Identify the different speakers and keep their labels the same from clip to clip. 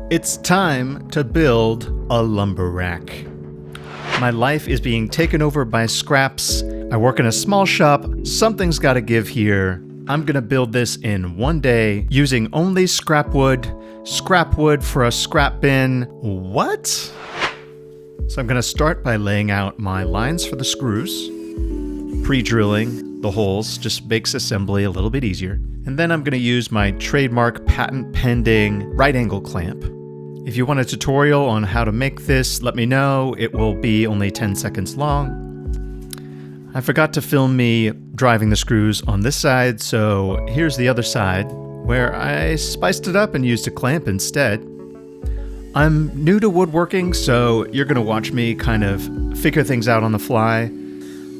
Speaker 1: It's time to build a lumber rack. My life is being taken over by scraps. I work in a small shop. Something's got to give here. I'm going to build this in one day using only scrap wood for a scrap bin. What? So I'm going to start by laying out my lines for the screws, pre-drilling the holes, just makes assembly a little bit easier. And then I'm going to use my trademark patent pending right angle clamp. If you want a tutorial on how to make this, let me know. It will be only 10 seconds long. I forgot to film me driving the screws on this side, so here's the other side, where I spiced it up and used a clamp instead. I'm new to woodworking, so you're going to watch me kind of figure things out on the fly.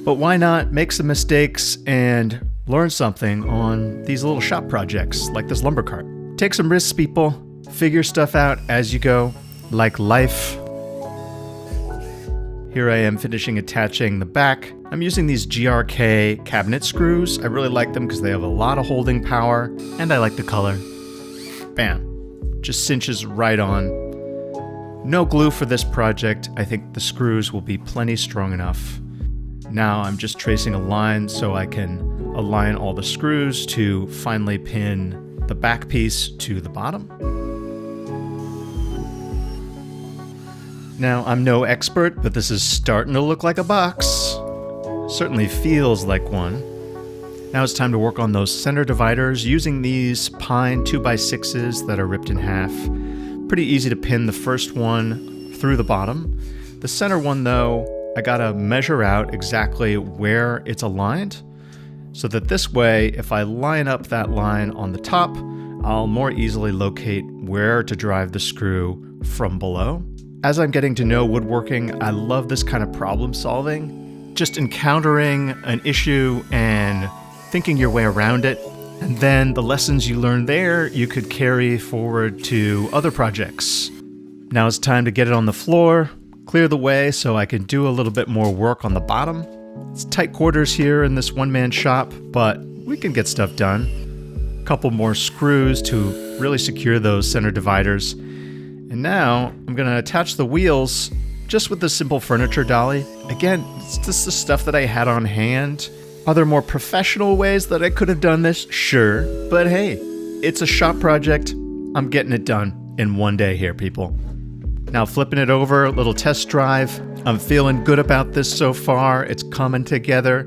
Speaker 1: But why not make some mistakes and learn something on these little shop projects like this lumber cart? Take some risks, people. Figure stuff out as you go, like life. Here I am finishing attaching the back. I'm using these GRK cabinet screws. I really like them because they have a lot of holding power, and I like the color. Bam. Just cinches right on. No glue for this project. I think the screws will be plenty strong enough. Now I'm just tracing a line so I can align all the screws to finally pin the back piece to the bottom. Now, I'm no expert, but this is starting to look like a box. Certainly feels like one. Now it's time to work on those center dividers using these pine 2x6s that are ripped in half. Pretty easy to pin the first one through the bottom. The center one, though, I gotta measure out exactly where it's aligned, so that this way, if I line up that line on the top, I'll more easily locate where to drive the screw from below. As I'm getting to know woodworking, I love this kind of problem solving. Just encountering an issue and thinking your way around it. And then the lessons you learn there, you could carry forward to other projects. Now it's time to get it on the floor, clear the way so I can do a little bit more work on the bottom. It's tight quarters here in this one-man shop, but we can get stuff done. A couple more screws to really secure those center dividers. And now I'm going to attach the wheels just with the simple furniture dolly. Again, it's just the stuff that I had on hand. Are there more professional ways that I could have done this? Sure. But hey, it's a shop project. I'm getting it done in one day here, people. Now flipping it over, a little test drive. I'm feeling good about this so far. It's coming together.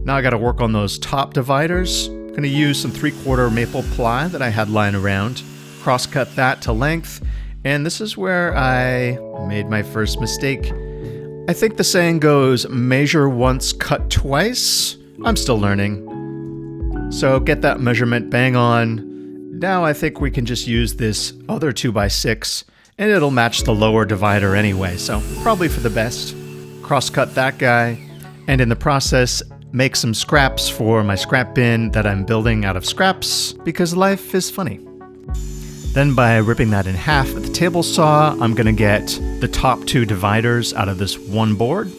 Speaker 1: Now I got to work on those top dividers. I'm going to use some 3/4 maple ply that I had lying around. Cross-cut that to length. And this is where I made my first mistake. I think the saying goes, measure once, cut twice. I'm still learning. So get that measurement bang on. Now I think we can just use this other 2x6 and it'll match the lower divider anyway, so probably for the best. Cross-cut that guy, and in the process, make some scraps for my scrap bin that I'm building out of scraps, because life is funny. Then by ripping that in half with the table saw, I'm going to get the top two dividers out of this one board.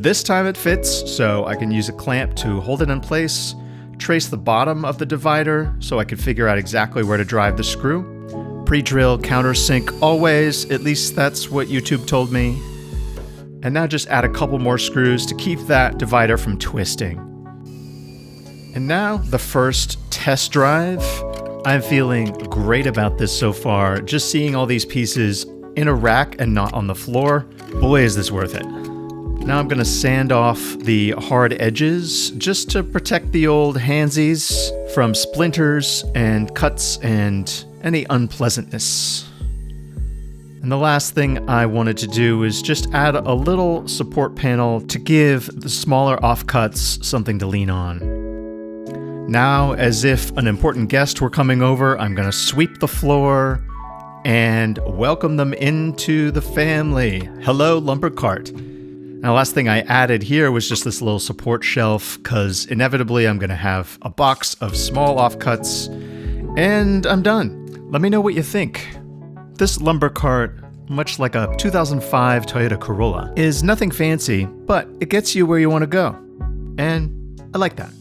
Speaker 1: This time it fits, so I can use a clamp to hold it in place, trace the bottom of the divider so I can figure out exactly where to drive the screw. Pre-drill, countersink always, at least that's what YouTube told me. And now just add a couple more screws to keep that divider from twisting. And now the first test drive. I'm feeling great about this so far. Just seeing all these pieces in a rack and not on the floor. Boy, is this worth it. Now I'm gonna sand off the hard edges just to protect the old handsies from splinters and cuts and any unpleasantness. And the last thing I wanted to do is just add a little support panel to give the smaller offcuts something to lean on. Now, as if an important guest were coming over, I'm going to sweep the floor and welcome them into the family. Hello, lumber cart. Now, last thing I added here was just this little support shelf, because inevitably I'm going to have a box of small offcuts, and I'm done. Let me know what you think. This lumber cart, much like a 2005 Toyota Corolla, is nothing fancy, but it gets you where you want to go. And I like that.